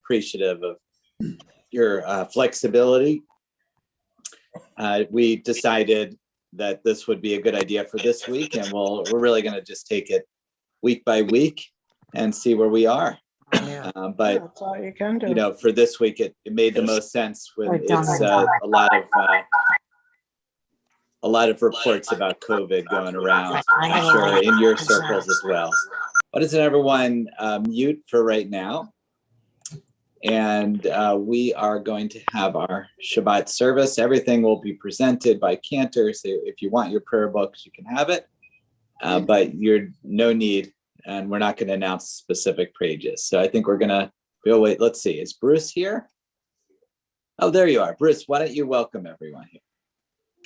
appreciative of your flexibility. We decided that this would be a good idea for this week, and we're really going to just take it week by week and see where we are. Yeah. But That's all you can do. for this week, it made the most sense with it's a lot of reports about COVID going around. I'm sure in your circles as well. Why doesn't everyone mute for right now? And we are going to have our Shabbat service. Everything will be presented by Cantor. So if you want your prayer books, you can have it. But you're no need, and we're not going to announce specific pages. So I think we're going to, wait, let's see. Is Bruce here? Oh, there you are. Bruce, why don't you welcome everyone here?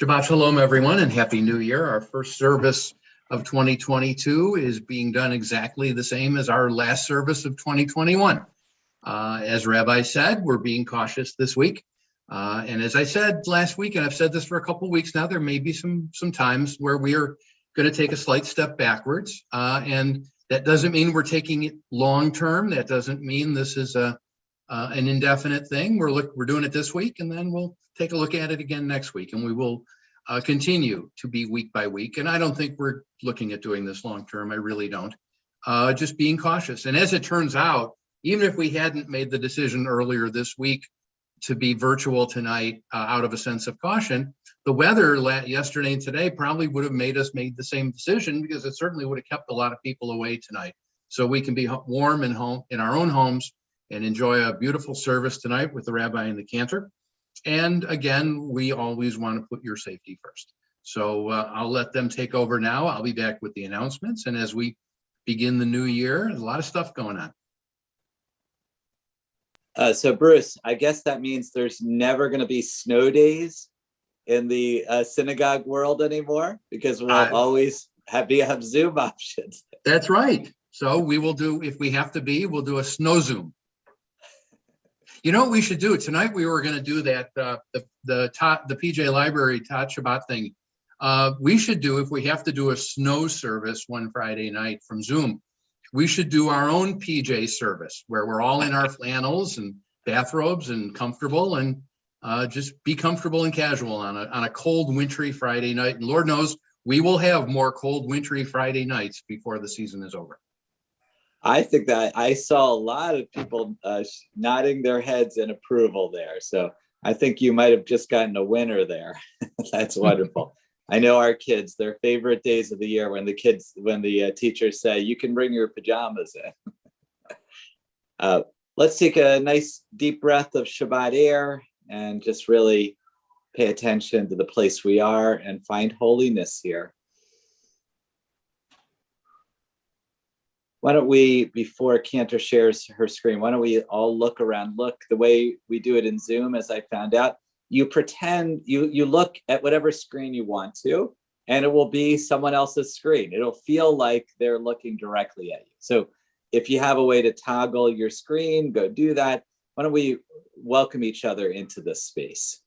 Shabbat Shalom, everyone, and Happy New Year. Our first service of 2022 is being done exactly the same as our last service of 2021. As Rabbi said, we're being cautious this week. And as I said last week, and I've said this for a couple of weeks now, there may be some times where we are going to take a slight step backwards. And that doesn't mean we're taking it long term. That doesn't mean this is an indefinite thing. We're doing it this week, and then we'll take a look at it again next week. And we will continue to be week by week. And I don't think we're looking at doing this long term. I really don't. Just being cautious. And as it turns out, even if we hadn't made the decision earlier this week to be virtual tonight out of a sense of caution, the weather yesterday and today probably would have made us make the same decision, because it certainly would have kept a lot of people away tonight. So we can be warm in our own homes and enjoy a beautiful service tonight with the rabbi and the cantor. And again, we always want to put your safety first. So I'll let them take over now. I'll be back with the announcements. And as we begin the new year, there's a lot of stuff going on. So Bruce, I guess that means there's never going to be snow days in the synagogue world anymore, because we'll always have Zoom options. That's right. So we will do, if we have to be, we'll do a snow Zoom. You know what we should do? Tonight we were going to do that, the PJ Library Tot Shabbat thing. We should do, if we have to do a snow service one Friday night from Zoom, we should do our own PJ service where we're all in our flannels and bathrobes and comfortable, and just be comfortable and casual on a cold, wintry Friday night. And Lord knows we will have more cold, wintry Friday nights before the season is over. I think that I saw a lot of people nodding their heads in approval there. So I think you might have just gotten a winner there. That's wonderful. I know our kids, their favorite days of the year when the teachers say, you can bring your pajamas in. Let's take a nice deep breath of Shabbat air and just really pay attention to the place we are and find holiness here. Why don't we, before Cantor shares her screen, why don't we all look around? Look, the way we do it in Zoom, as I found out, you pretend, you look at whatever screen you want to, and it will be someone else's screen. It'll feel like they're looking directly at you. So if you have a way to toggle your screen, go do that. Why don't we welcome each other into this space?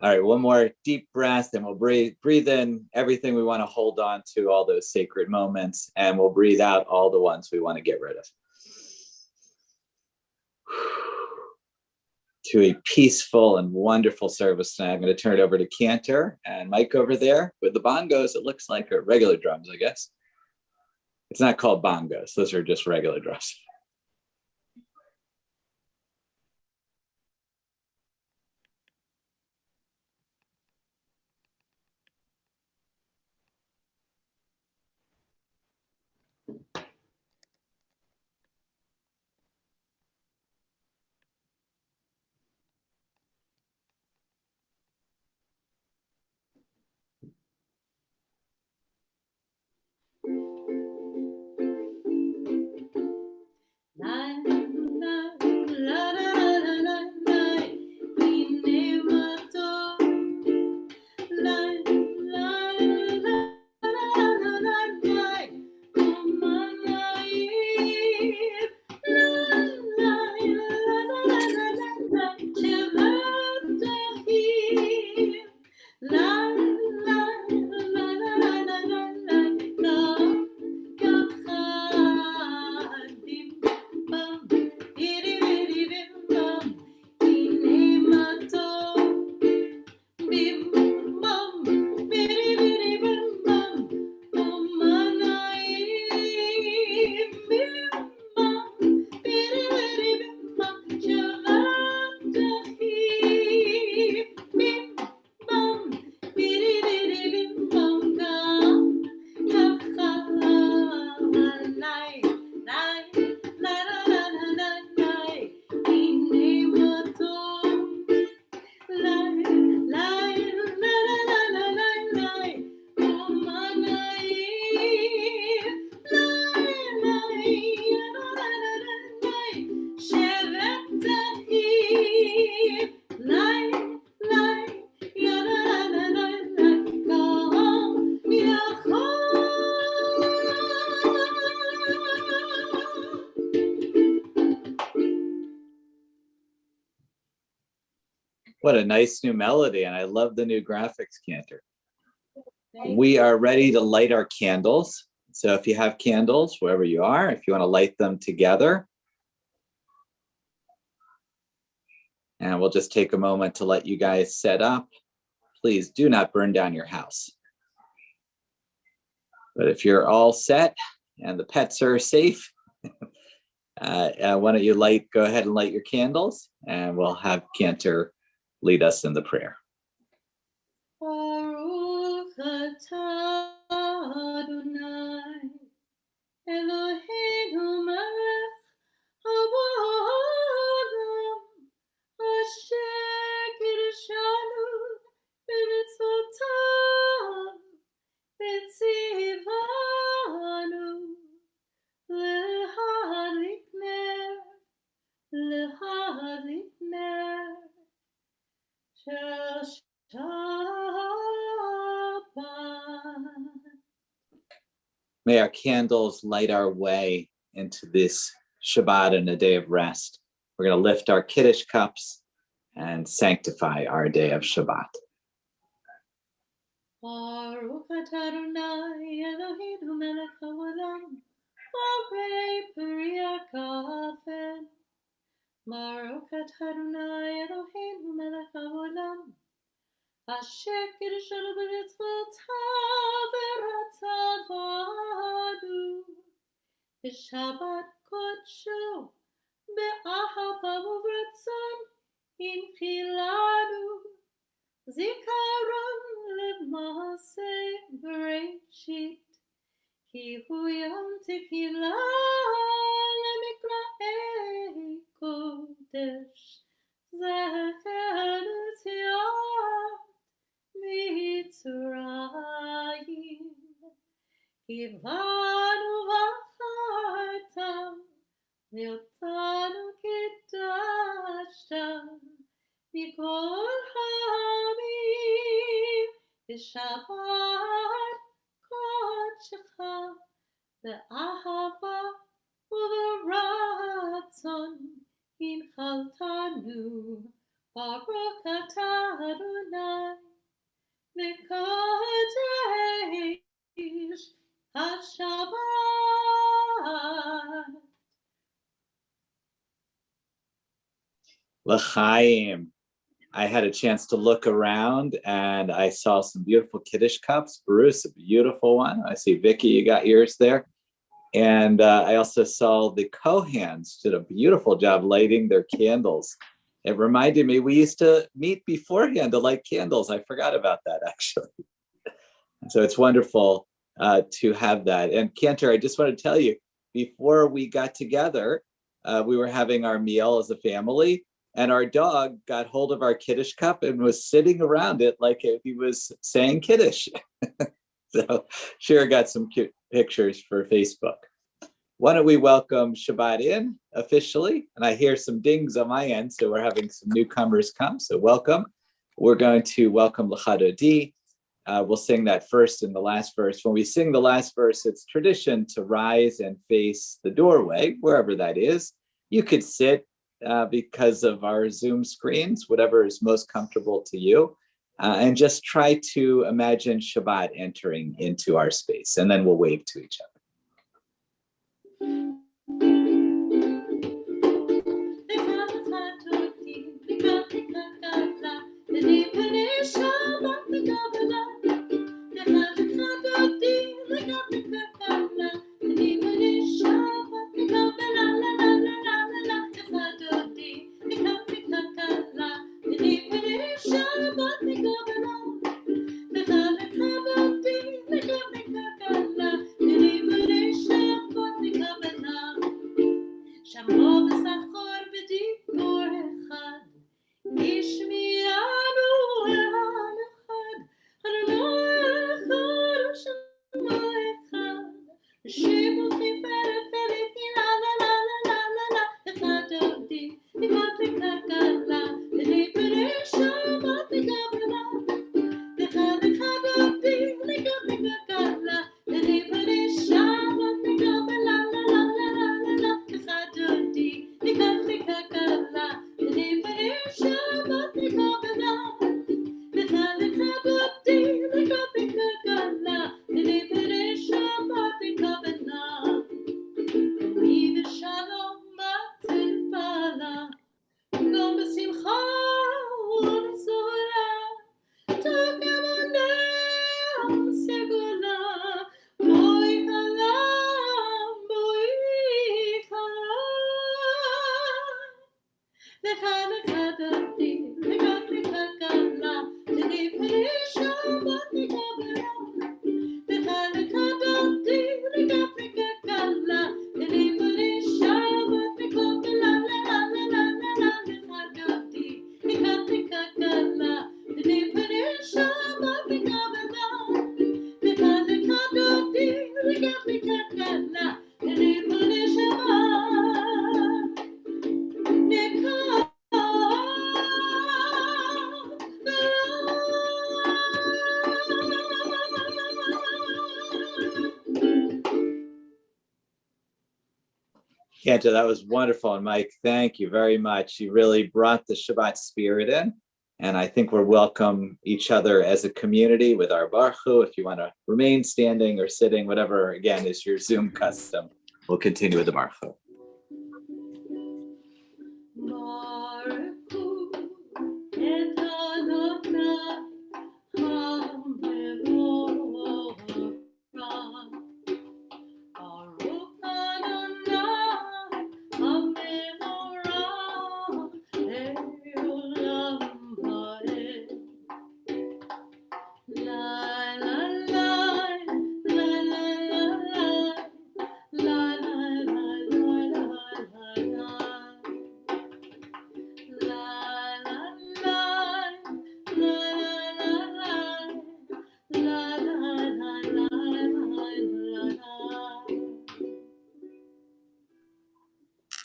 All right, one more deep breath, and we'll breathe in everything we want to hold on to, all those sacred moments, and we'll breathe out all the ones we want to get rid of. To a peaceful and wonderful service tonight. I'm going to turn it over to Cantor and Mike over there with the bongos. It looks like, or regular drums, I guess. It's not called bongos. Those are just regular drums. What a nice new melody. And I love the new graphics, Cantor. We are ready to light our candles. So if you have candles, wherever you are, if you want to light them together. And we'll just take a moment to let you guys set up. Please do not burn down your house. But if you're all set and the pets are safe, why don't you go ahead and light your candles, and we'll have Cantor lead us in the prayer. Baruch atah Adonai, Eloheinu melech haolam, asher kiddushanu b'mitzvotav, v'tzivanu l'hadlik ner shel Shabbat. May our candles light our way into this Shabbat and a day of rest. We're going to lift our Kiddush cups and sanctify our day of Shabbat. Baruch atah Adonai Eloheinu melech haolam, borei peri hakafen. Baruch atah Adonai Eloheinu melech haolam, asher kiddushanu b'mitzvotav v'ratzavanu, b'shabbat kodsho, be'ahava u'b'ratzon, inchilanu, zikaron le'maseh bereshit, ki hu yom tehillah le'mikra'ei kodesh, zecher l'tzion Mitzrayim, kivanu v'achartam, v'yotanu kiddashtam, mikol ha'amim, b'shabbat kodshecha, be'ahava u'b'ratzon, inchaltanu, Baruch atah Adonai, Mekadesh HaShabbat. L'chaim. I had a chance to look around and I saw some beautiful Kiddush cups. Bruce, a beautiful one. I see Vicky, you got yours there. And I also saw the Kohans did a beautiful job lighting their candles. It reminded me, we used to meet beforehand to light candles. I forgot about that, actually. So it's wonderful to have that. And Cantor, I just want to tell you, before we got together, we were having our meal as a family, and our dog got hold of our Kiddush cup and was sitting around it like if he was saying Kiddush. So Shira got some cute pictures for Facebook. Why don't we welcome Shabbat in officially? And I hear some dings on my end, so we're having some newcomers come, so welcome. We're going to welcome L'chadodi. We'll sing that first in the last verse. When we sing the last verse, it's tradition to rise and face the doorway, wherever that is. You could sit because of our Zoom screens, whatever is most comfortable to you, and just try to imagine Shabbat entering into our space, and then we'll wave to each other. Cantor, that was wonderful. And Mike, thank you very much. You really brought the Shabbat spirit in. And I think we're welcome each other as a community with our Baruch Hu. If you want to remain standing or sitting, whatever, again, is your Zoom custom. We'll continue with the Baruch Hu.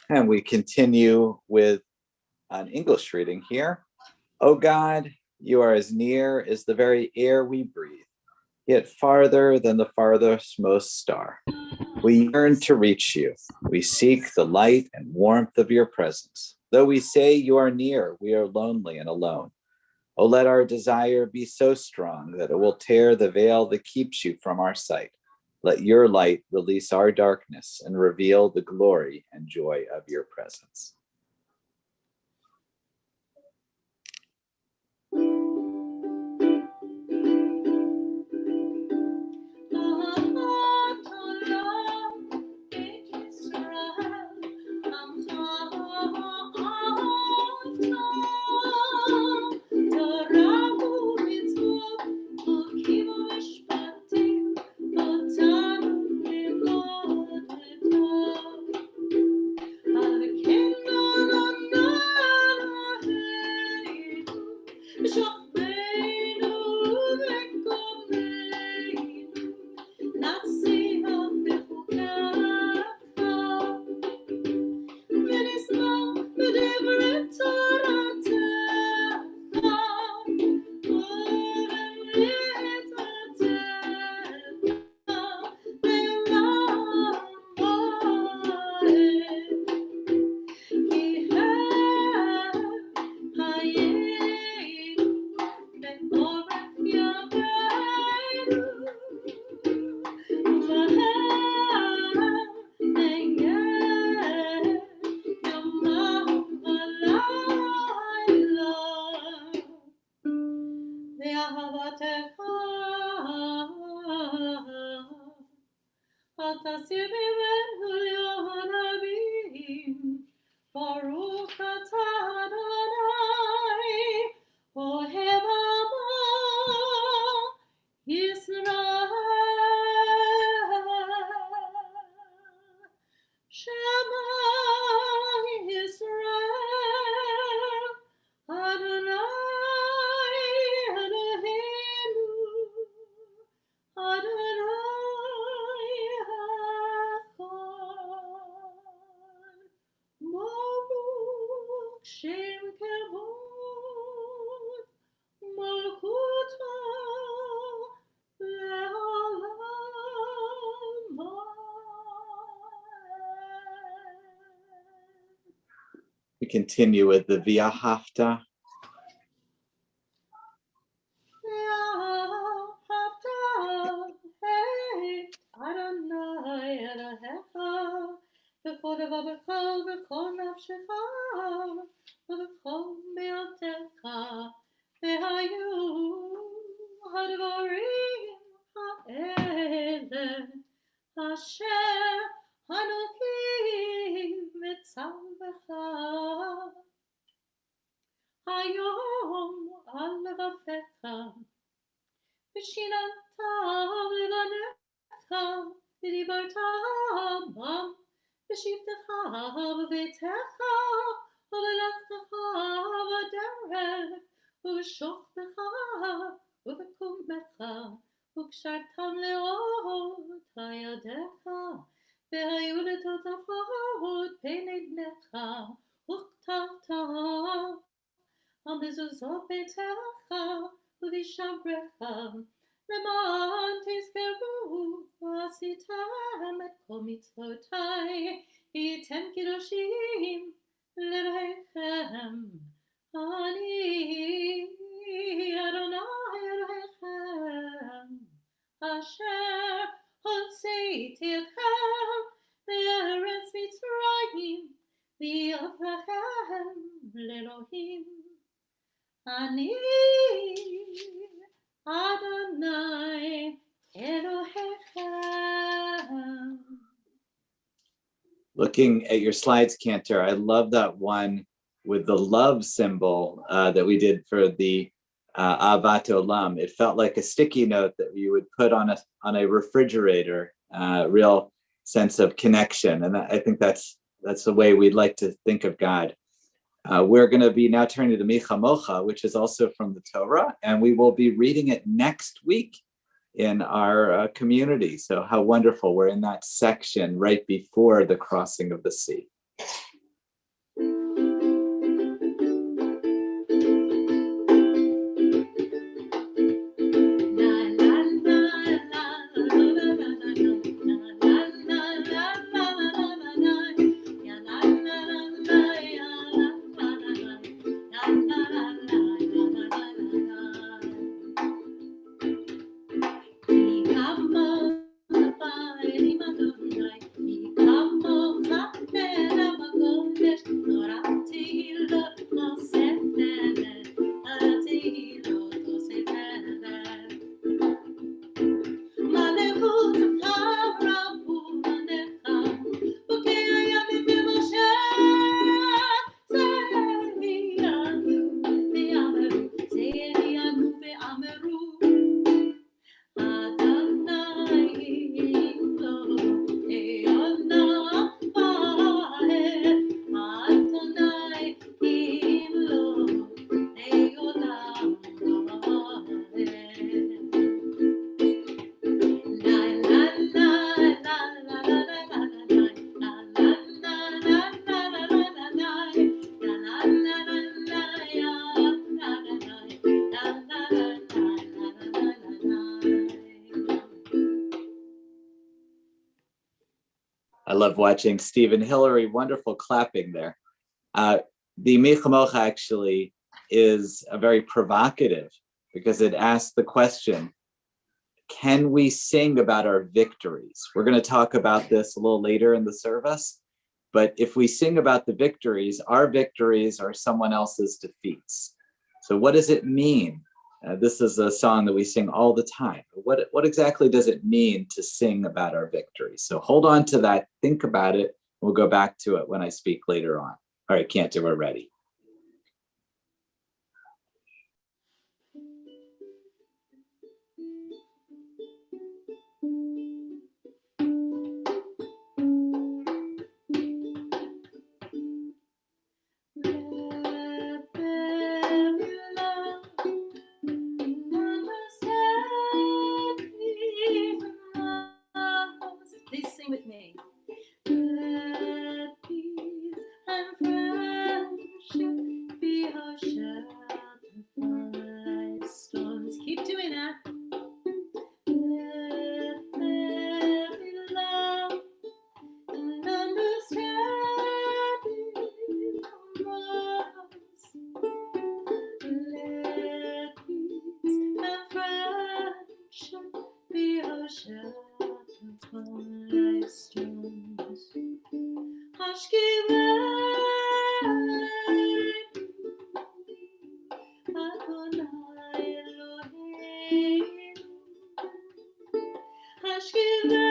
And we continue with an English reading here. O God, you are as near as the very air we breathe, yet farther than the farthest most star. We yearn to reach you. We seek the light and warmth of your presence. Though we say you are near, we are lonely and alone. Oh, let our desire be so strong that it will tear the veil that keeps you from our sight. Let your light release our darkness and reveal the glory and joy of your presence. We continue with the V'ahavta. היום על לבביך, ושיננתם לבניך, ודיברת בם, בשבתך בביתך, ובלכתך בדרך, ובשוכבך ובקומך, וקשרתם לאורות ידיך, והיו לטוטפות בין עיניך, וכתבתם על מזוזות ביתך ובשעריך, למען תזכרו ועשיתם את כל מצוותיי, הייתם קדושים לבריכם. אני אדוני אלוהיכם, אשר הוצאתי אתכם מארץ מצרים, והביאתכם לאלוהים. אני אדוני אלוהיכם. Looking at your slides, Cantor, I love that one with the love symbol that we did for the Avat Olam. It felt like a sticky note that you would put on a refrigerator, real sense of connection. And I think that's the way we'd like to think of God. We're going to be now turning to Micha Mocha, which is also from the Torah, and we will be reading it next week in our community. So how wonderful. We're in that section right before the crossing of the sea. I love watching Stephen Hillary, wonderful clapping there. The Micha Mocha actually is a very provocative because it asks the question, can we sing about our victories? We're going to talk about this a little later in the service, but if we sing about the victories, our victories are someone else's defeats. So what does it mean? This is a song that we sing all the time. What exactly does it mean to sing about our victories? So hold on to that, think about it. We'll go back to it when I speak later on. All right, Cantor, we're ready. Please sing with me. Let peace and friendship be our shelter from life's storms. Keep doing that. Let there be love and understanding among us. Let peace and friendship be our shelter from life's storms. Adonai Eloheinu, Hashkivenu,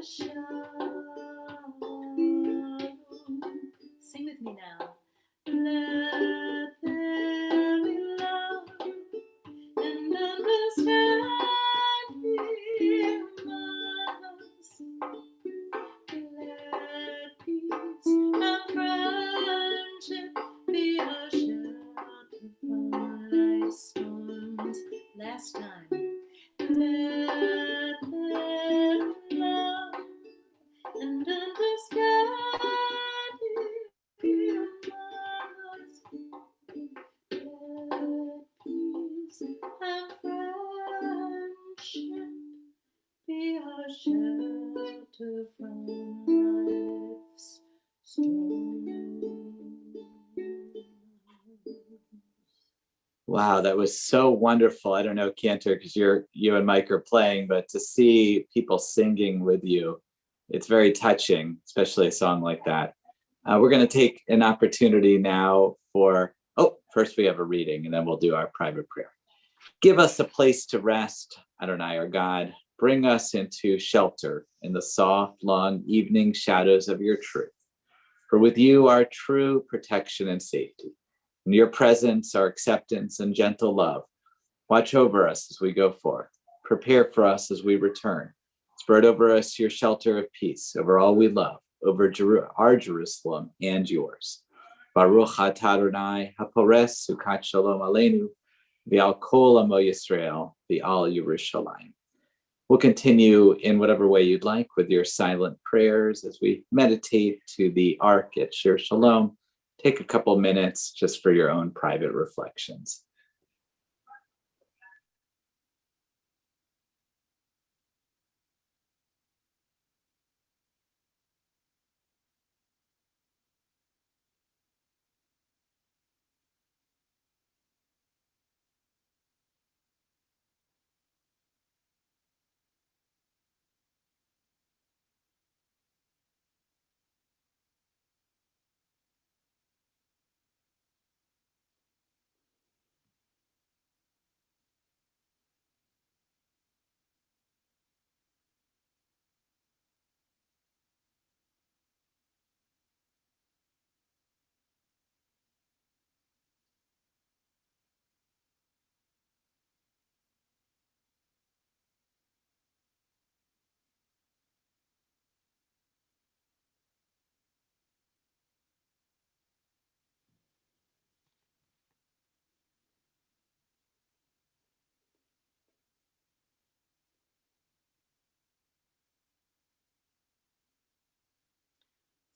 Shalom. Let there be love and understanding among us. Let peace and friendship be a shelter from life's storms. Last time. Let there be love and understanding among us. Let peace and friendship be our shelter from life's storms. Wow, that was so wonderful. I don't know, Cantor, because you and Mike are playing, but to see people singing with you, it's very touching, especially a song like that. We're going to take an opportunity now first we have a reading, and then we'll do our private prayer. Give us a place to rest, Adonai, our God. Bring us into shelter in the soft, long evening shadows of your truth. For with you are true protection and safety. In your presence, our acceptance and gentle love. Watch over us as we go forth. Prepare for us as we return. Spread over us your shelter of peace, over all we love, over our Jerusalem and yours. Baruch atah Adonai, hapores sukat shalom aleinu, v'al kol amo Yisrael, v'al Yerushalayim. We'll continue in whatever way you'd like with your silent prayers as we meditate to the Ark at Shir Shalom. Take a couple minutes just for your own private reflections.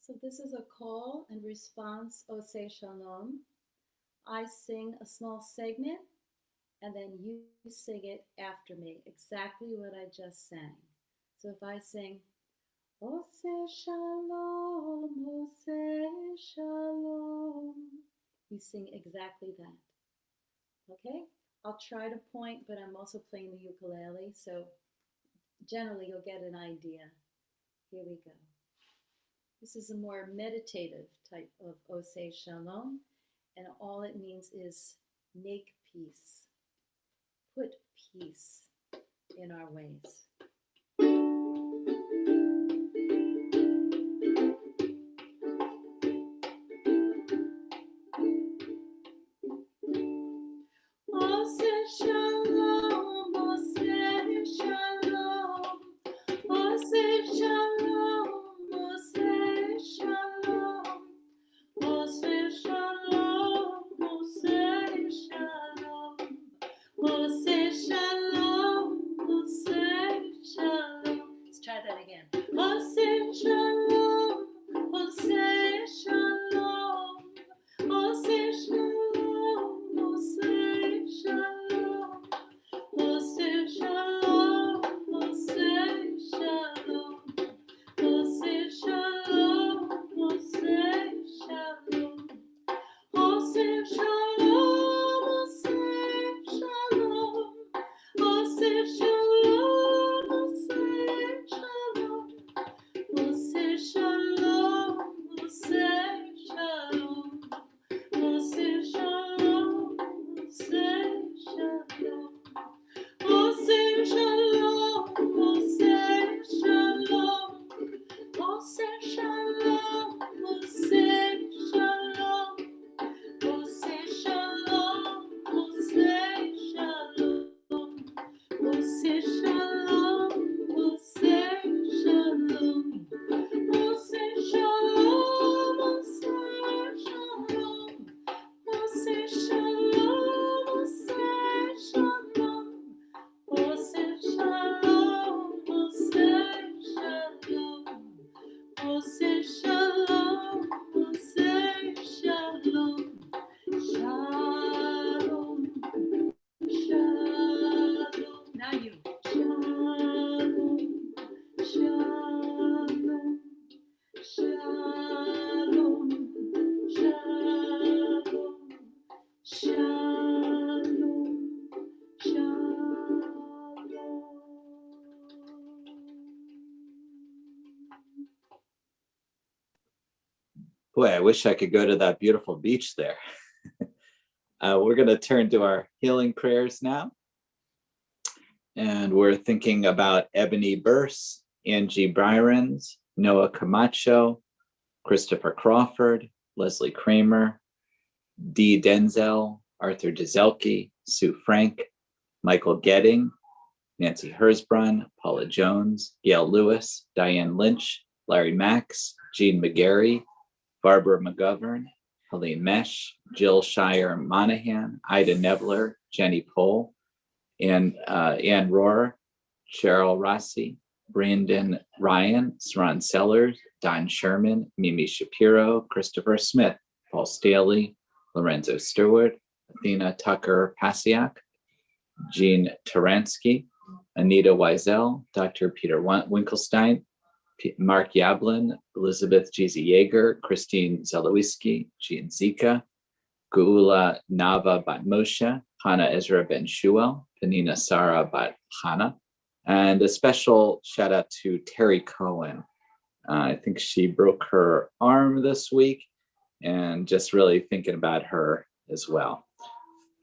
So this is a call and response, Oseh Shalom. I sing a small segment, and then you sing it after me, exactly what I just sang. So if I sing, Oseh Shalom, Oseh Shalom, you sing exactly that. Okay? I'll try to point, but I'm also playing the ukulele, so generally you'll get an idea. Here we go. This is a more meditative type of Oseh Shalom, and all it means is make peace. Put peace in our ways. Oseh Shalom, Oseh Shalom, Oseh Shalom, Oseh Shalom, Oseh Shalom, Oseh Shalom, Oseh Shalom, Oseh Shalom. Let's try that again. Oseh Shalom, Oseh Shalom, Oseh Shalom, Oseh Shalom, Oseh Shalom, Oseh Shalom, Oseh Shalom, Oseh Shalom, Oseh Shalom, Oseh Shalom, Oseh Shalom, Oseh Shalom, Oseh Boy, I wish I could go to that beautiful beach there. We're going to turn to our healing prayers now. And we're thinking about Ebony Burse, Angie Bryrens, Noah Camacho, Christopher Crawford, Leslie Kramer, Dee Denzel, Arthur Gizelke, Sue Frank, Michael Getting, Nancy Hersbrun, Paula Jones, Gail Lewis, Diane Lynch, Larry Max, Jean McGarry, Barbara McGovern, Helene Mesh, Jill Shire Monahan, Ida Nevler, Jenny Pohl, and Ann Rohrer, Cheryl Rossi, Brandon Ryan, Saran Sellers, Don Sherman, Mimi Shapiro, Christopher Smith, Paul Staley, Lorenzo Stewart, Athena Tucker Pasiak, Jean Taransky, Anita Wiesel, Dr. Peter Winkelstein, Mark Yablin, Elizabeth Jeezy Yeager, Christine Zelowiski, Jean Zika, Geula Nava Bat Moshe, Hannah Ezra Ben Shuel, Panina Sarah Bat Hannah, and a special shout out to Terry Cohen. I think she broke her arm this week, and just really thinking about her as well.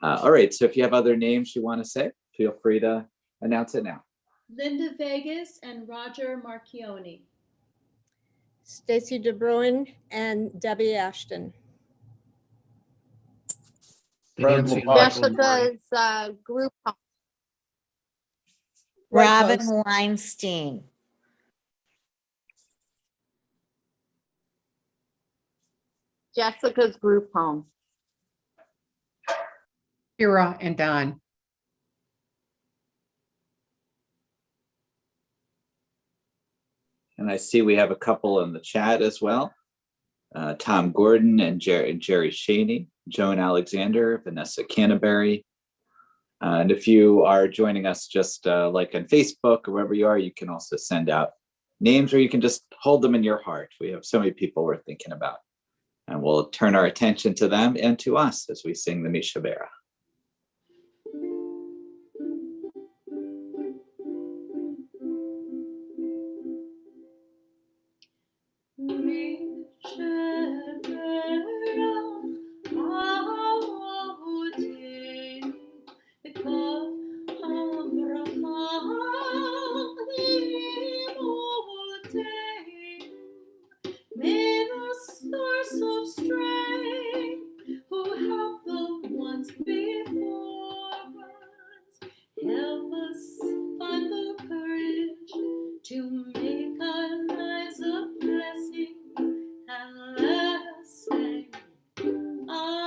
All right, so if you have other names you want to say, feel free to announce it now. Linda Vegas and Roger Marchioni. Stacy DeBruin and Debbie Ashton. Nancy Jessica's group home. Robin Robin Weinstein. Jessica's group home. Kira and Don. And I see we have a couple in the chat as well. Tom Gordon and Jerry Shaney, Joan Alexander, Vanessa Canterbury. And if you are joining us just like on Facebook or wherever you are, you can also send out names, or you can just hold them in your heart. We have so many people we're thinking about. And we'll turn our attention to them and to us as we sing the Mishabera. May the source of strength, who helped the ones before us, help us find the courage to make our lives a blessing, and let us say, Amen.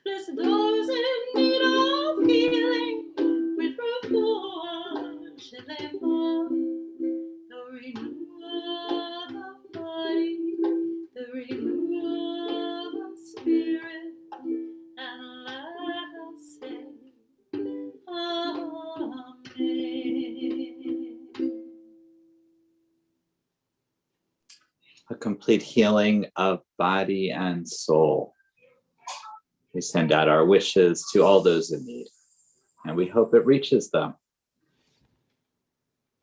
Bless those in need of healing with refuge and the renewal of body, the renewal of spirit, and let us say, Amen. A complete healing of body and soul. We send out our wishes to all those in need, and we hope it reaches them.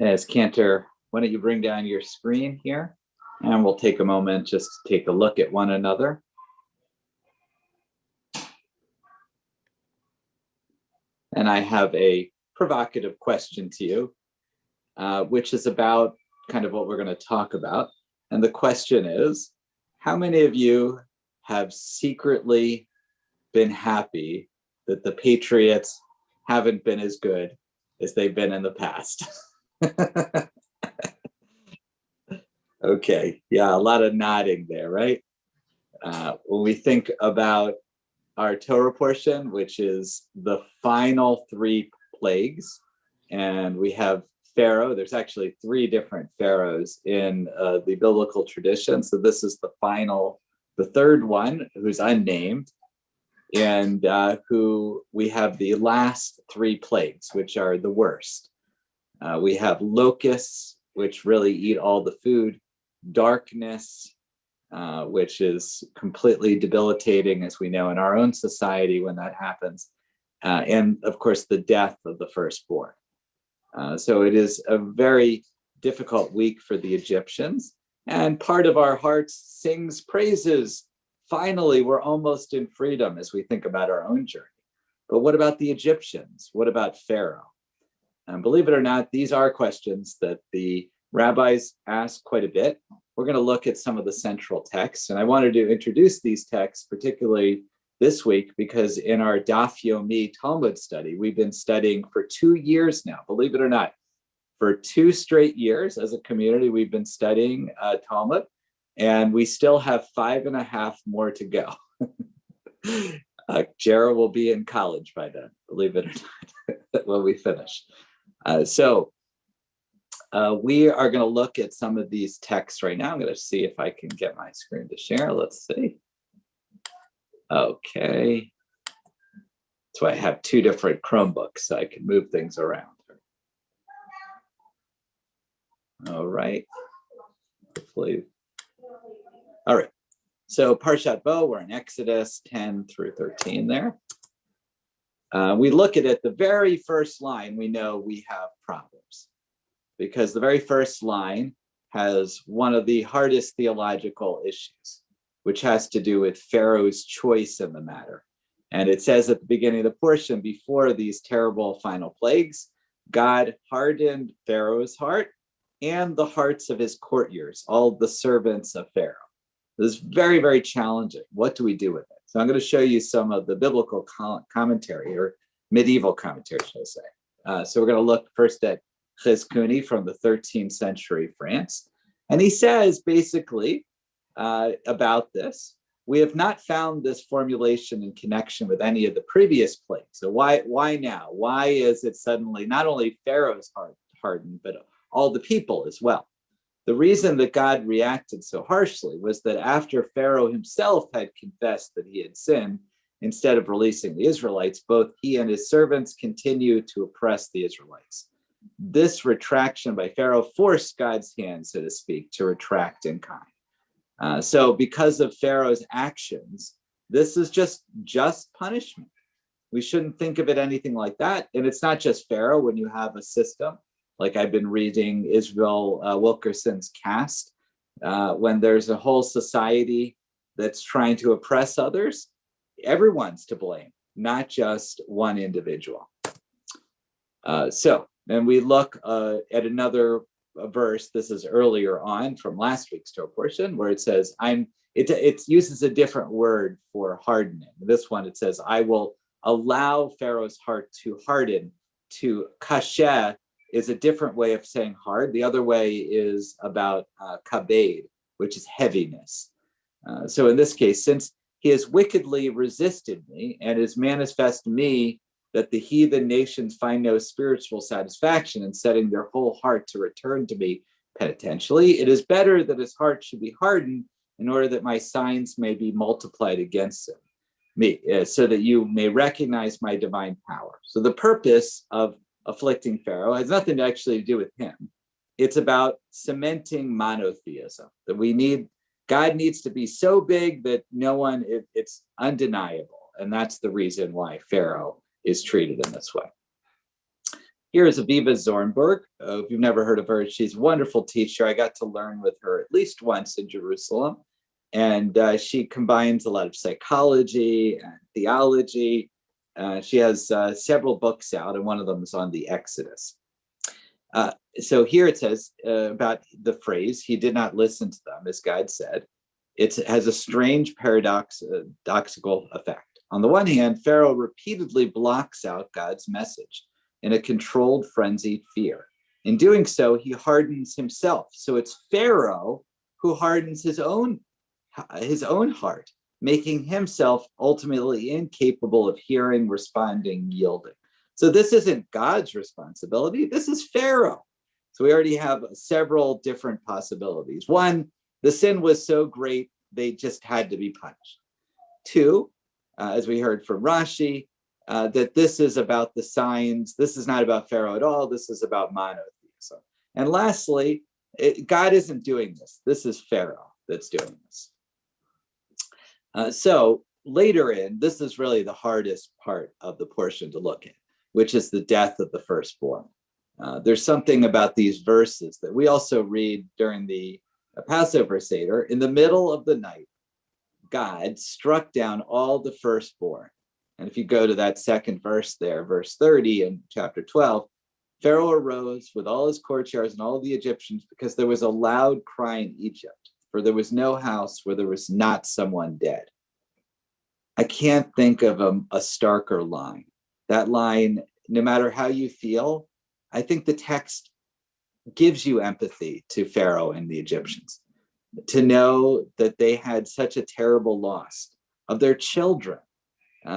As Cantor, why don't you bring down your screen here, and we'll take a moment just to take a look at one another. And I have a provocative question to you, which is about kind of what we're going to talk about. And the question is, how many of you have secretly been happy that the Patriots haven't been as good as they've been in the past? Okay, yeah, a lot of nodding there, right? When we think about our Torah portion, which is the final 3 plagues, and we have Pharaoh. There's actually 3 different pharaohs in the biblical tradition. So this is the final, the 3rd one, who's unnamed, and who we have the last 3 plagues, which are the worst. We have locusts which really eat all the food, darkness, which is completely debilitating, as we know in our own society when that happens, and of course the death of the firstborn. So it is a very difficult week for the Egyptians, and part of our hearts sings praises. Finally, we're almost in freedom as we think about our own journey. But what about the Egyptians? What about Pharaoh? And believe it or not, these are questions that the rabbis ask quite a bit. We're going to look at some of the central texts, and I wanted to introduce these texts particularly this week because in our Daf Yomi Talmud study, we've been studying for 2 years now, believe it or not. For 2 straight years as a community, we've been studying Talmud, and we still have 5.5 more to go. Jara will be in college by then, believe it or not, when we finish. So we are going to look at some of these texts right now. I'm going to see if I can get my screen to share. Let's see. Okay. So I have 2 different Chromebooks, so I can move things around. All right. Hopefully. All right. So Parshat Bo, we're in Exodus 10 through 13 there. We look at it, the very first line, we know we have problems because the very first line has one of the hardest theological issues, which has to do with Pharaoh's choice in the matter. And it says at the beginning of the portion, before these terrible final plagues, God hardened Pharaoh's heart and the hearts of his courtiers, all the servants of Pharaoh. This is very, very challenging. What do we do with it? So I'm going to show you some of the biblical commentary, or medieval commentary, should I say. So we're going to look first at Chizkuni from the 13th century France. And he says basically about this, we have not found this formulation in connection with any of the previous plagues. So why now? Why is it suddenly not only Pharaoh's heart hardened, but all the people as well? The reason that God reacted so harshly was that after Pharaoh himself had confessed that he had sinned, instead of releasing the Israelites, both he and his servants continued to oppress the Israelites. This retraction by Pharaoh forced God's hand, so to speak, to retract in kind. So because of Pharaoh's actions, this is just punishment. We shouldn't think of it anything like that. And it's not just Pharaoh. When you have a system, like I've been reading Israel Wilkerson's Caste, when there's a whole society that's trying to oppress others, everyone's to blame, not just one individual. And we look at another verse. This is earlier on from last week's Torah portion, where it says, it uses a different word for hardening. This one, it says, I will allow Pharaoh's heart to harden. To kasheh is a different way of saying hard. The other way is about kabed, which is heaviness. So in this case, since he has wickedly resisted me and has manifest me that the heathen nations find no spiritual satisfaction in setting their whole heart to return to me penitentially, it is better that his heart should be hardened in order that my signs may be multiplied against me, so that you may recognize my divine power. So the purpose of afflicting Pharaoh has nothing to actually do with him. It's about cementing monotheism, that God needs to be so big that it's undeniable. And that's the reason why Pharaoh is treated in this way. Here is Aviva Zornberg. If you've never heard of her, she's a wonderful teacher. I got to learn with her at least once in Jerusalem. And she combines a lot of psychology and theology. She has several books out, and one of them is on the Exodus. So here it says about the phrase, he did not listen to them, as God said. It has a strange paradoxical effect. On the one hand, Pharaoh repeatedly blocks out God's message in a controlled, frenzied fear. In doing so, he hardens himself. So it's Pharaoh who hardens his own heart, making himself ultimately incapable of hearing, responding, yielding. So this isn't God's responsibility. This is Pharaoh. So we already have several different possibilities. One, the sin was so great, they just had to be punished. Two, as we heard from Rashi, that this is about the signs. This is not about Pharaoh at all. This is about monotheism. And lastly, God isn't doing this. This is Pharaoh that's doing this. So later in, this is really the hardest part of the portion to look at, which is the death of the firstborn. There's something about these verses that we also read during the Passover Seder. In the middle of the night, God struck down all the firstborn. And if you go to that second verse there, verse 30 in chapter 12, Pharaoh arose with all his courtiers and all the Egyptians because there was a loud cry in Egypt, for there was no house where there was not someone dead. I can't think of a starker line. That line, no matter how you feel, I think the text gives you empathy to Pharaoh and the Egyptians, to know that they had such a terrible loss of their children.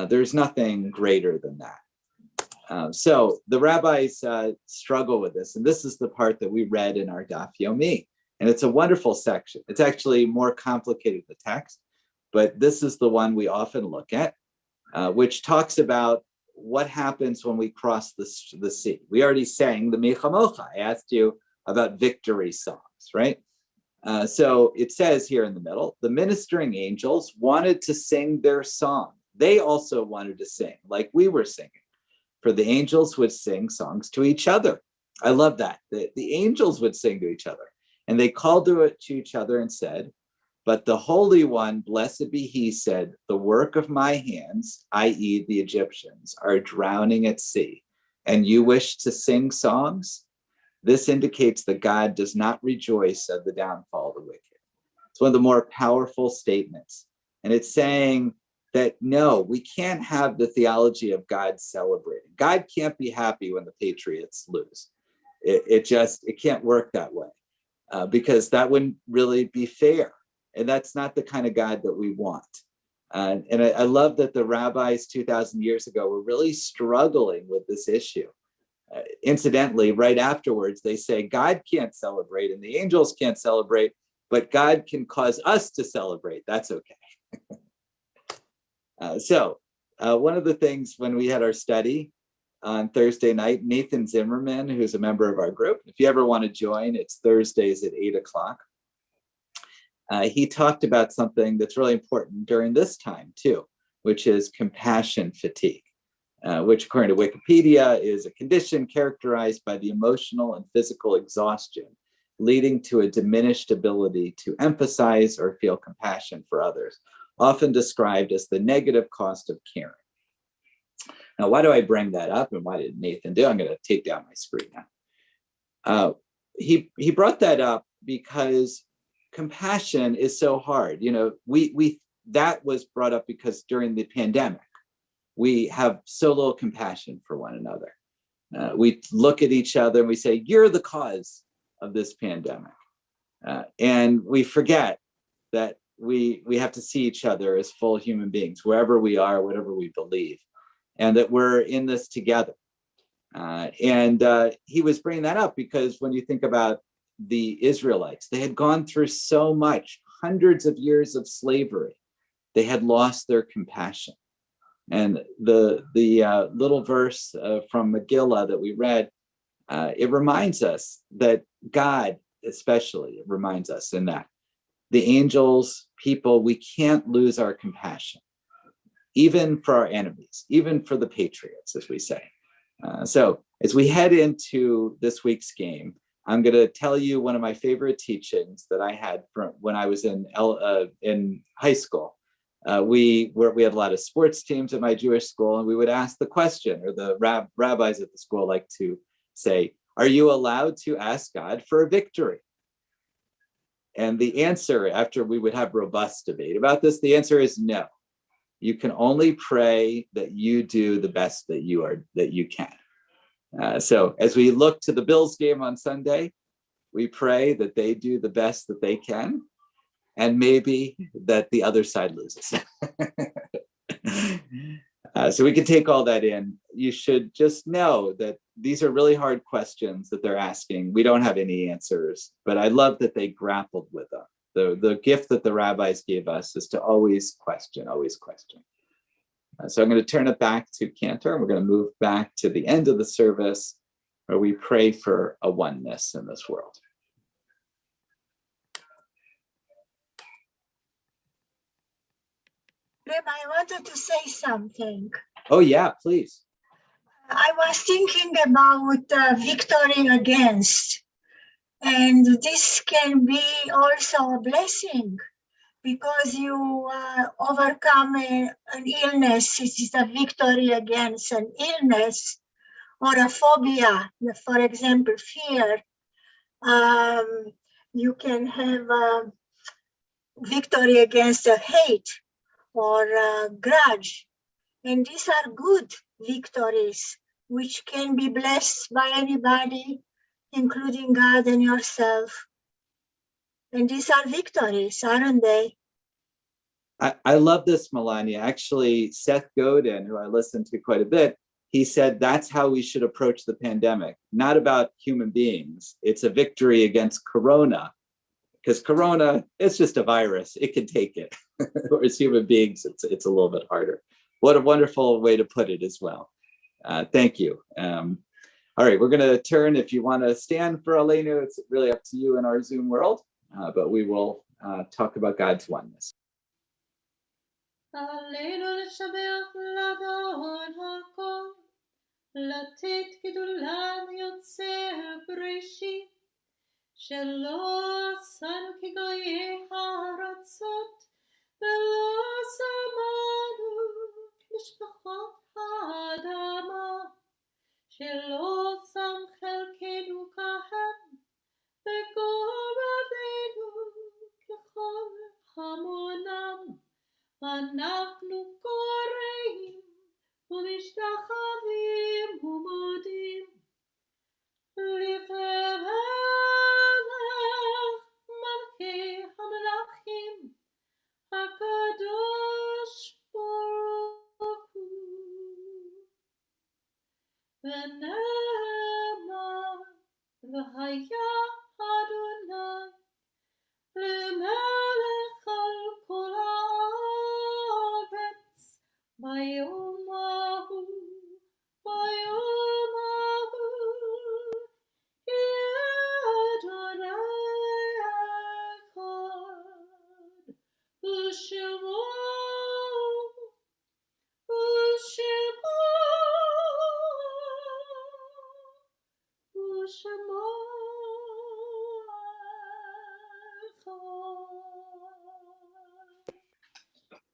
There's nothing greater than that. So the rabbis struggle with this, and this is the part that we read in our Daf Yomi, and it's a wonderful section. It's actually more complicated, the text, but this is the one we often look at, which talks about what happens when we cross the sea. We already sang the Mechamocha. I asked you about victory songs, right? So it says here in the middle, the ministering angels wanted to sing their song. They also wanted to sing like we were singing, for the angels would sing songs to each other. I love that. The angels would sing to each other, and they called to each other and said, but the Holy One, blessed be he, said, the work of my hands, i.e. the Egyptians, are drowning at sea, and you wish to sing songs? This indicates that God does not rejoice at the downfall of the wicked. It's one of the more powerful statements. And it's saying that, no, we can't have the theology of God celebrating. God can't be happy when the Patriots lose. It can't work that way, because that wouldn't really be fair. And that's not the kind of God that we want. And I love that the rabbis 2,000 years ago were really struggling with this issue. Incidentally, right afterwards, they say God can't celebrate and the angels can't celebrate, but God can cause us to celebrate. That's okay. So one of the things when we had our study on Thursday night, Nathan Zimmerman, who's a member of our group, if you ever want to join, it's Thursdays at 8:00. He talked about something that's really important during this time too, which is compassion fatigue, which according to Wikipedia is a condition characterized by the emotional and physical exhaustion, leading to a diminished ability to emphasize or feel compassion for others, often described as the negative cost of caring. Now, why do I bring that up, and why did Nathan do? I'm going to take down my screen now. He brought that up because compassion is so hard. You know, we that was brought up because during the pandemic, we have so little compassion for one another. We look at each other and we say, "You're the cause of this pandemic," and we forget that we have to see each other as full human beings, wherever we are, whatever we believe, and that we're in this together. And he was bringing that up because when you think about the Israelites, they had gone through so much, hundreds of years of slavery. They had lost their compassion. And the little verse from Megillah that we read, it reminds us that God, especially, it reminds us in that the angels, people, we can't lose our compassion, even for our enemies, even for the patriots, as we say. So as we head into this week's game, I'm going to tell you one of my favorite teachings that I had from when I was in high school. We had a lot of sports teams at my Jewish school, and we would ask the question, or the rabbis at the school like to say, "Are you allowed to ask God for a victory?" And the answer, after we would have robust debate about this, the answer is no. You can only pray that you do the best that you can. So as we look to the Bills game on Sunday, we pray that they do the best that they can, and maybe that the other side loses. So we can take all that in. You should just know that these are really hard questions that they're asking. We don't have any answers, but I love that they grappled with them. The gift that the rabbis gave us is to always question, always question. So I'm going to turn it back to Cantor, and we're going to move back to the end of the service where we pray for a oneness in this world. Reb, I wanted to say something. Oh, yeah, please. I was thinking about victory against, and this can be also a blessing because you overcome an illness. It is a victory against an illness or a phobia, for example, fear. You can have a victory against a hate or a grudge. And these are good victories, which can be blessed by anybody, including God and yourself. And these are victories, aren't they? I love this, Melania. Actually, Seth Godin, who I listen to quite a bit, he said that's how we should approach the pandemic, not about human beings. It's a victory against Corona, because Corona, it's just a virus. It can take it. Whereas human beings, it's a little bit harder. What a wonderful way to put it as well. Thank you. All right, we're going to turn. If you want to stand for Aleinu, it's really up to you in our Zoom world, but we will talk about God's oneness. עלינו לשבח לדון הכל, לתת גדולן יוצר בראשית, שלא עשנו כגויי הארצות, ולא שמנו כמשפחות האדמה, שלא שם חלקנו כהם, וגורלנו ככל המונם. אנחנו קוראים ומשתחווים ומודים לפני מלך מלכי המלכים הקדוש ברוך הוא. ונאמר והיה אדוני למלך על כל הארץ ביום ההוא, ביום ההוא, יהיה אדוני אחד, ושמו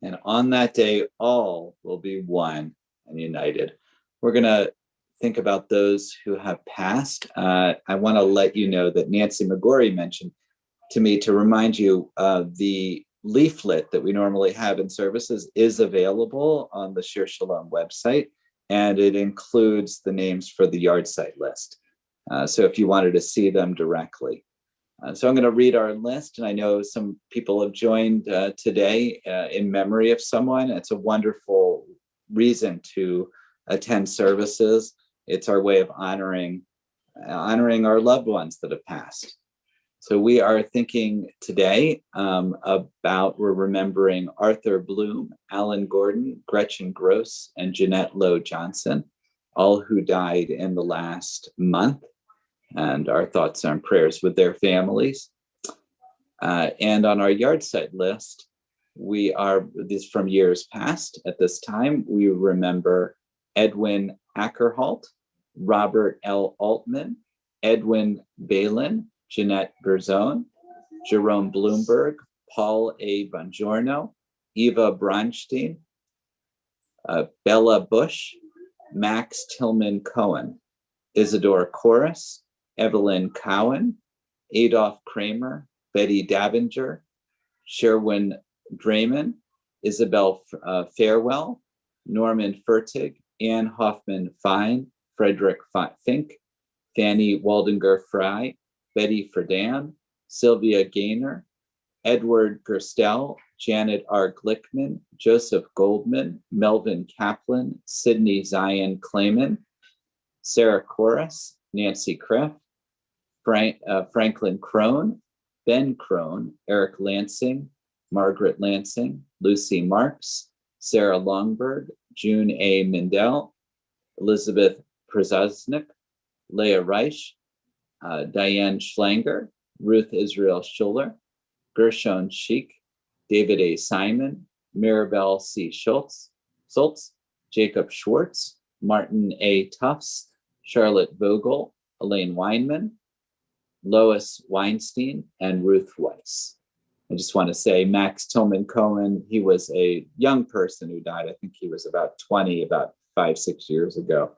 And on that day, all will be one and united. We're going to think about those who have passed. I want to let you know that Nancy McGorry mentioned to me to remind you the leaflet that we normally have in services is available on the Shir Shalom website, and it includes the names for the yard site list. So if you wanted to see them directly. So I'm going to read our list, and I know some people have joined today in memory of someone. It's a wonderful reason to attend services. It's our way of honoring our loved ones that have passed. So we are thinking today we're remembering Arthur Bloom, Alan Gordon, Gretchen Gross, and Jeanette Lowe Johnson, all who died in the last month. And our thoughts and prayers with their families. And on our yard site list, this from years past. At this time, we remember Edwin Ackerholt, Robert L. Altman, Edwin Balin, Jeanette Berzone, Jerome Bloomberg, Paul A. Bongiorno, Eva Bronstein, Bella Bush, Max Tillman Cohen, Isadora Corus, Evelyn Cowan, Adolph Kramer, Betty Davinger, Sherwin Drayman, Isabel Fairwell, Norman Fertig, Ann Hoffman Fine, Frederick Fink, Fanny Waldinger Fry, Betty Friedan, Sylvia Gaynor, Edward Gerstel, Janet R. Glickman, Joseph Goldman, Melvin Kaplan, Sidney Zion Clayman, Sarah Corus, Nancy Kreff, Franklin Crone, Ben Crone, Eric Lansing, Margaret Lansing, Lucy Marks, Sarah Longberg, June A. Mindell, Elizabeth Przaznik, Leah Reich, Diane Schlanger, Ruth Israel Schuller, Gershon Sheik, David A. Simon, Mirabelle C. Schultz, Jacob Schwartz, Martin A. Tufts, Charlotte Vogel, Elaine Weinman, Lois Weinstein, and Ruth Weiss. I just want to say Max Tillman Cohen, he was a young person who died. I think he was about 20, about 5-6 years ago.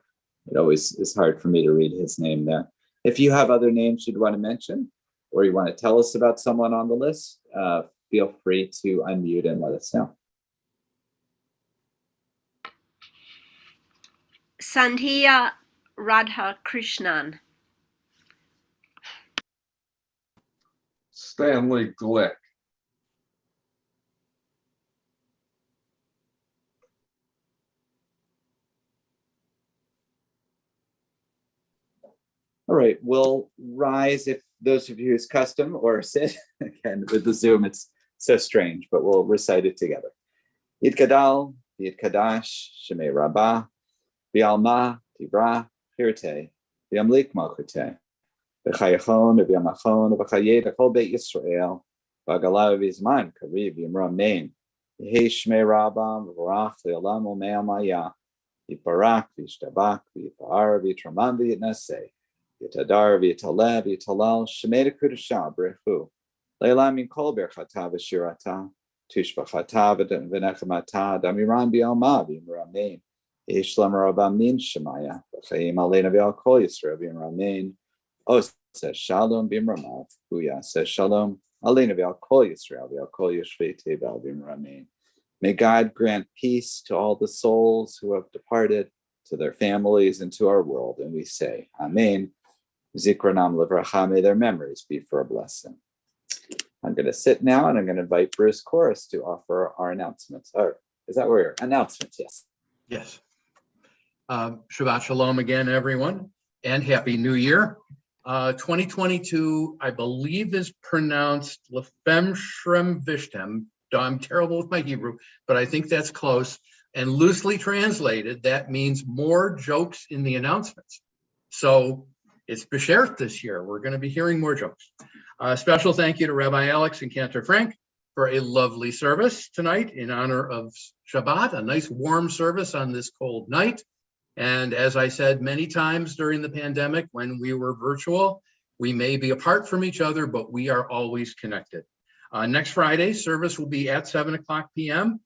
It always is hard for me to read his name there. If you have other names you'd want to mention, or you want to tell us about someone on the list, feel free to unmute and let us know. Sandhya Radhakrishnan. Stanley Glick. All right, we'll rise if those of you who's custom, or sit. Again, with the Zoom, it's so strange, but we'll recite it together. Yitgadal, Yitkadash, Shemei Rabbah, Bialma, Tibra, Hirte, Biamlik Malchute, Bechayachon, Biamachon, Bechayet, Achol Beit Yisrael, Bagalav Izman, Kariv, Yimra Main, Yehi Shmei Rabbah, Varach, Leolam, Umeal Maya, Yiparak, Vishtabak, Vipar, Vitraman, Vitnase, Yitadar, Vitaleb, Yitalal, Shemei Kudusha, Brehu, Leila Min Kol Berchata, Vishirata, Tushbachata, Venechamata, Damiran Bialma, Vimra Main, Ishlam Rabba Min Shemaya, Chaim Alena Vial Kol Yisrael Bim Ramein, Os says Shalom Bim Ramav, Huya says Shalom, Alena Vial Kol Yisrael, Vial Kol Yishve Tevel Bim Ramein. May God grant peace to all the souls who have departed, to their families and to our world. And we say, Amen. Zikranam Livracha, may their memories be for a blessing. I'm going to sit now and I'm going to invite Bruce Chorus to offer our announcements. Or is that where announcements? Yes. Yes. Shabbat Shalom again, everyone, and Happy New Year. 2022, I believe, is pronounced Lefem Shrem Vishtem. I'm terrible with my Hebrew, but I think that's close. And loosely translated, that means more jokes in the announcements. So it's Beshert this year. We're going to be hearing more jokes. Special thank you to Rabbi Alex and Cantor Frank for a lovely service tonight in honor of Shabbat, a nice warm service on this cold night. And as I said many times during the pandemic, when we were virtual, we may be apart from each other, but we are always connected. Next Friday, service will be at 7:00 p.m.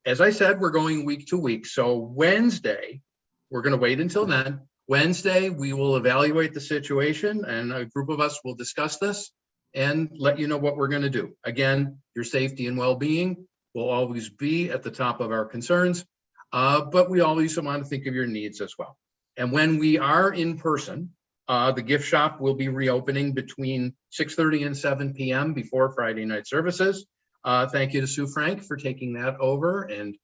As I said, we're going week to week. So Wednesday, we're going to wait until then. Wednesday, we will evaluate the situation and a group of us will discuss this and let you know what we're going to do. Again, your safety and well-being will always be at the top of our concerns. But we always want to think of your needs as well. And when we are in person, the gift shop will be reopening between 6:30 and 7 p.m. before Friday night services. Thank you to Sue Frank for taking that over and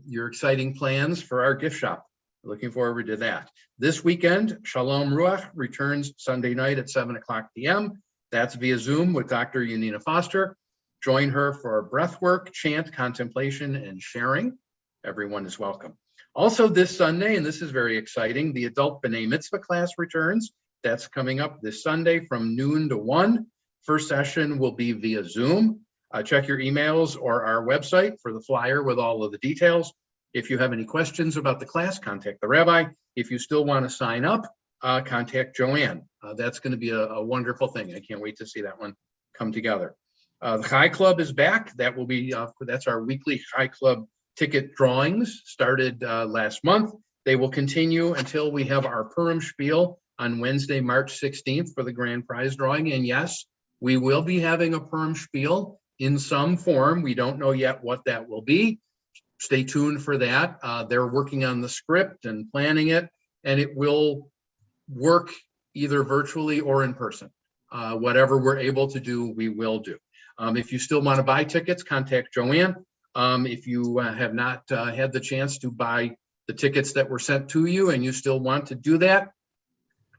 your exciting plans for our gift shop. Looking forward to that. This weekend, Shalom Ruach returns Sunday night at 7:00 p.m. That's via Zoom with Dr. Yanina Foster. Join her for breathwork, chant, contemplation, and sharing. Everyone is welcome. Also this Sunday, and this is very exciting, the adult B'nai Mitzvah class returns. That's coming up this Sunday from noon to 1. First session will be via Zoom. Check your emails or our website for the flyer with all of the details. If you have any questions about the class, contact the rabbi. If you still want to sign up, contact Joanne. That's going to be a wonderful thing. I can't wait to see that one come together. The Chai Club is back. That will be, that's our weekly Chai Club ticket drawings, started last month. They will continue until we have our Purim Spiel on Wednesday, March 16th for the grand prize drawing. And yes, we will be having a Purim Spiel in some form. We don't know yet what that will be. Stay tuned for that. They're working on the script and planning it, and it will work either virtually or in person. Whatever we're able to do, we will do. If you still want to buy tickets, contact Joanne. If you have not had the chance to buy the tickets that were sent to you and you still want to do that,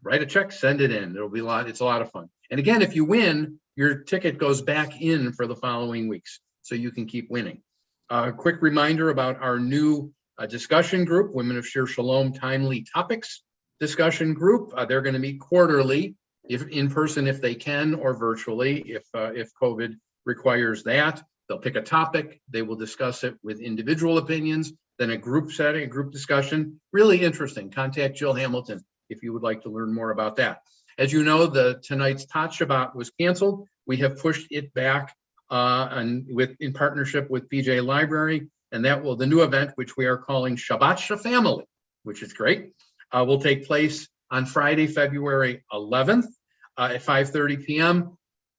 write a check, send it in. It'll be it's a lot of fun. And again, if you win, your ticket goes back in for the following weeks, so you can keep winning. A quick reminder about our new discussion group, Women of Shir Shalom Timely Topics discussion group. They're going to meet quarterly, if in person if they can, or virtually if COVID requires that. They'll pick a topic. They will discuss it with individual opinions, then a group setting, a group discussion. Really interesting. Contact Jill Hamilton if you would like to learn more about that. As you know, tonight's Tot Shabbat was canceled. We have pushed it back in partnership with PJ Library, and the new event, which we are calling Shabbat Family, which is great, will take place on Friday, February 11th at 5:30 p.m.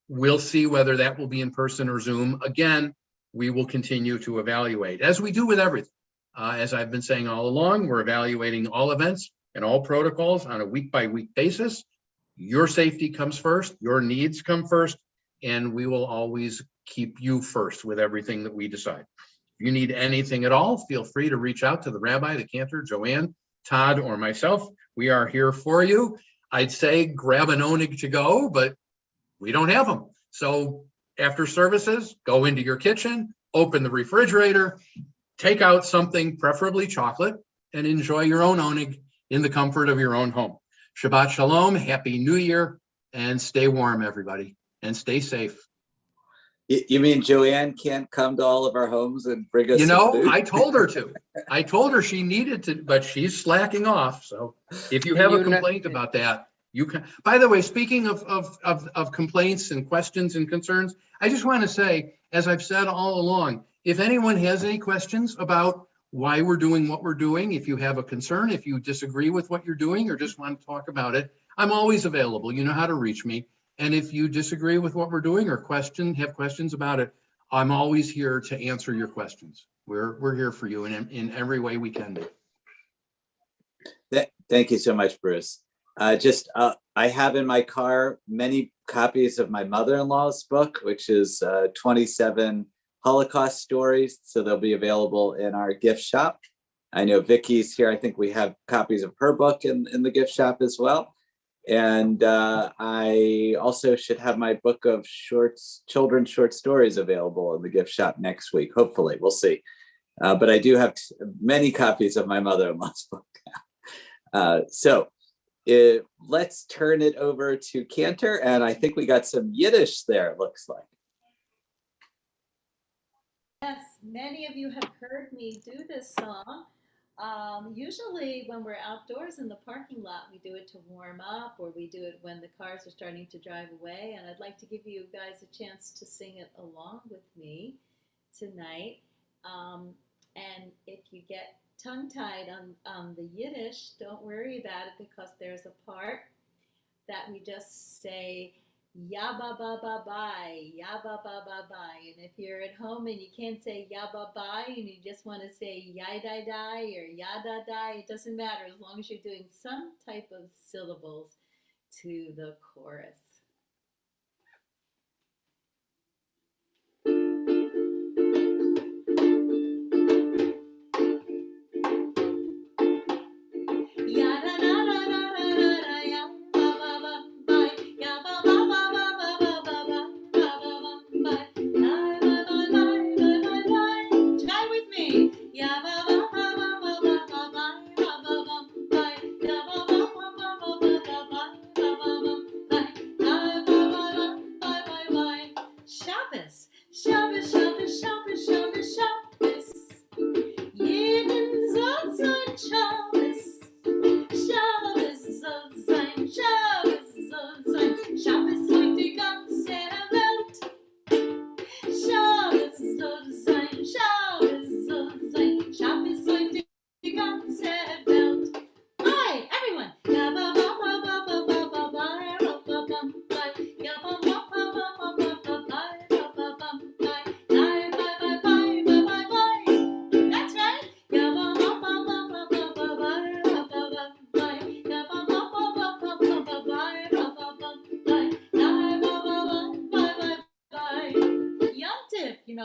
We'll see whether that will be in person or Zoom. Again, we will continue to evaluate, as we do with everything. As I've been saying all along, we're evaluating all events and all protocols on a week-by-week basis. Your safety comes first, your needs come first, and we will always keep you first with everything that we decide. If you need anything at all, feel free to reach out to the rabbi, the cantor, Joanne, Todd, or myself. We are here for you. I'd say grab an oneg to go, but we don't have them. So after services, go into your kitchen, open the refrigerator, take out something, preferably chocolate, and enjoy your own oneg in the comfort of your own home. Shabbat Shalom, Happy New Year, and stay warm, everybody, and stay safe. You mean Joanne can't come to all of our homes and bring us You some know, food? I told her to. I told her she needed to, but she's slacking off. So if you have a complaint about that, you can. By the way, speaking of complaints and questions and concerns, I just want to say, as I've said all along, if anyone has any questions about why we're doing what we're doing, if you have a concern, if you disagree with what you're doing or just want to talk about it, I'm always available. You know how to reach me. And if you disagree with what we're doing or have questions about it, I'm always here to answer your questions. We're here for you in every way we can be. Thank you so much, Bruce. I have in my car many copies of my mother-in-law's book, which is 27 Holocaust stories. So they'll be available in our gift shop. I know Vicky's here. I think we have copies of her book in the gift shop as well. And I also should have my book of children's short stories available in the gift shop next week. Hopefully, we'll see. But I do have many copies of my mother-in-law's book. So let's turn it over to Cantor. And I think we got some Yiddish there, it looks like. Yes, many of you have heard me do this song. Usually when we're outdoors in the parking lot, we do it to warm up, or we do it when the cars are starting to drive away. And I'd like to give you guys a chance to sing it along with me tonight. And if you get tongue-tied on the Yiddish, don't worry about it, because there's a part that we just say, ya ba ba ba bye, ya ba ba ba bye. And if you're at home and you can't say ya ba bye and you just want to say yai dai dai or ya da dai, it doesn't matter as long as you're doing some type of syllables to the chorus.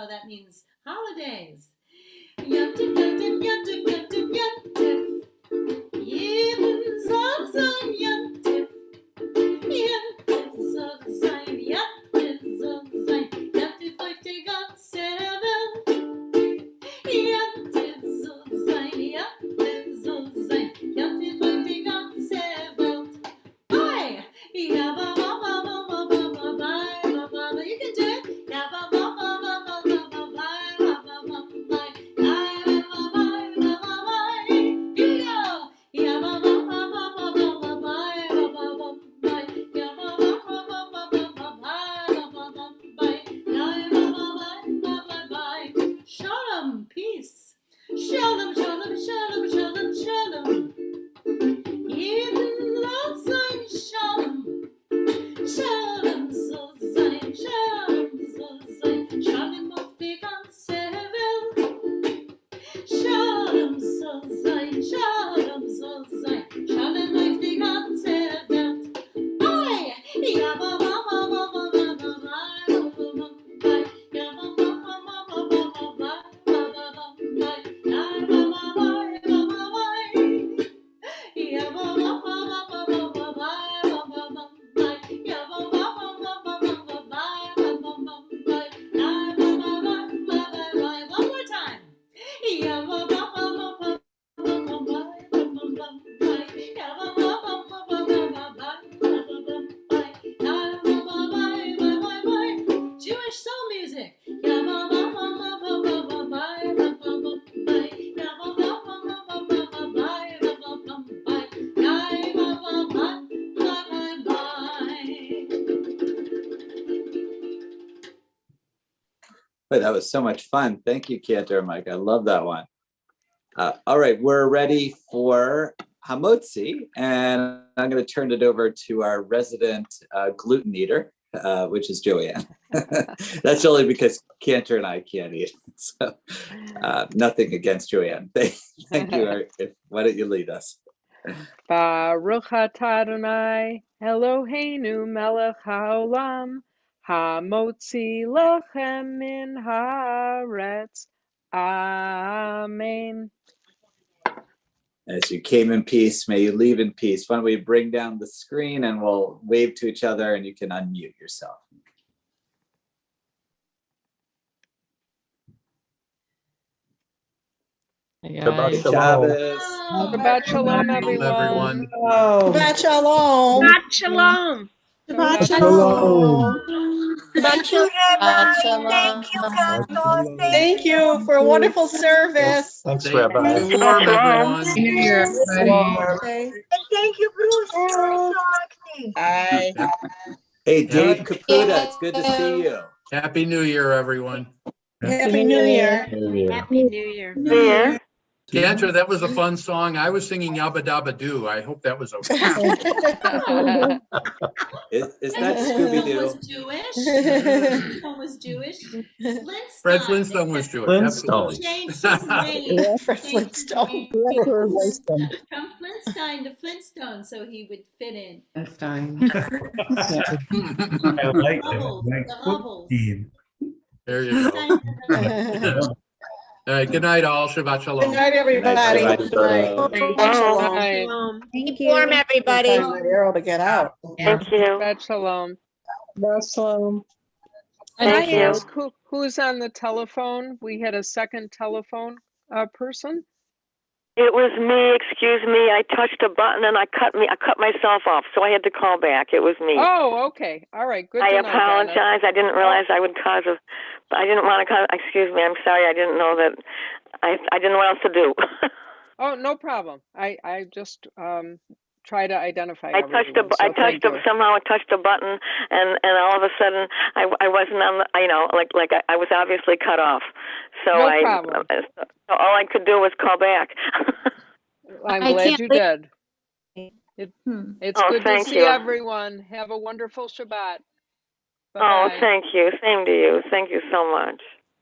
That means holidays. Yontif, yontif, yontif, yontif, yontif. Jeden Sonntag yontif. Yontif soll sein, yontif soll sein. Yontif auf die ganze Welt. Yontif soll sein, yontif soll sein. Yontif auf die ganze Welt. Bye! Ja, ba, ba, ba, ba, ba, ba, ba, bye, ba, ba, ba. You can do it. Ja, ba, ba, ba, ba, ba, ba, ba. Boy, that was so much fun. Thank you, Cantor Mike. I love that one. All right, we're ready for Hamotzi, and I'm going to turn it over to our resident gluten eater, which is Joanne. That's only because Cantor and I can't eat. So nothing against Joanne. Thank you. Why don't you lead us? Baruch atah Adonai Eloheinu melech haolam hamotzi lachem min haaretz. Amen. As you came in peace, may you leave in peace. Why don't we bring down the screen and we'll wave to each other and you can unmute yourself. Shabbat Shabbos. Shabbat shalom, everyone. Shabbat shalom. Shabbat shalom. Shabbat shalom. Thank you, Rabbi. Thank you, Shabbat Cantor. shalom. Thank you for a wonderful service. Thanks, Stay Rabbi. warm, everyone. Happy New Year, everybody. Okay. And thank you, Bruce. You were so active. Bye. Hey, Dave Caputa, it's good to see you. Happy New Year, everyone. Happy New Year. Happy New Year. Yeah. Cantor, that was a fun song. I was singing Yabba Dabba Doo. I hope that was okay. Is that Scooby-Doo? Was Jewish. Flintstone was Jewish. Fred Flintstone. Flintstone was Jewish. Flintstone. absolutely. Changed his name. Fred Changed his Flintstone. name from Flintstone to Flintstone, so he would fit in. That's fine. I like Rubbles, it. the Rubbles. There you go. All right, good night, all. Shabbat shalom. Good night, everybody. Shabbat shalom. Shalom. Right. Keep warm, everybody. Arrow to get out. Thank you. Shabbat shalom. Shalom. Can I Thank you. ask who's on the telephone? We had a second telephone person. It was me, excuse me. I touched a button and I cut myself off, so I had to call back. It was me. Oh, okay. All right. Good I to know, Donna. apologize. I didn't realize I would cause I didn't want to cause, excuse me. I'm sorry. I didn't know that. I didn't know what else to do. Oh, no problem. I just try to identify I touched a button and all of a sudden I wasn't on the, I was obviously cut off. So No problem. So all I could do was call back. I'm I glad can't you wait- did. It's Oh, good to thank see you. everyone. Have a wonderful Shabbat. Oh, Bye-bye. thank you. Same to you. Thank you so much.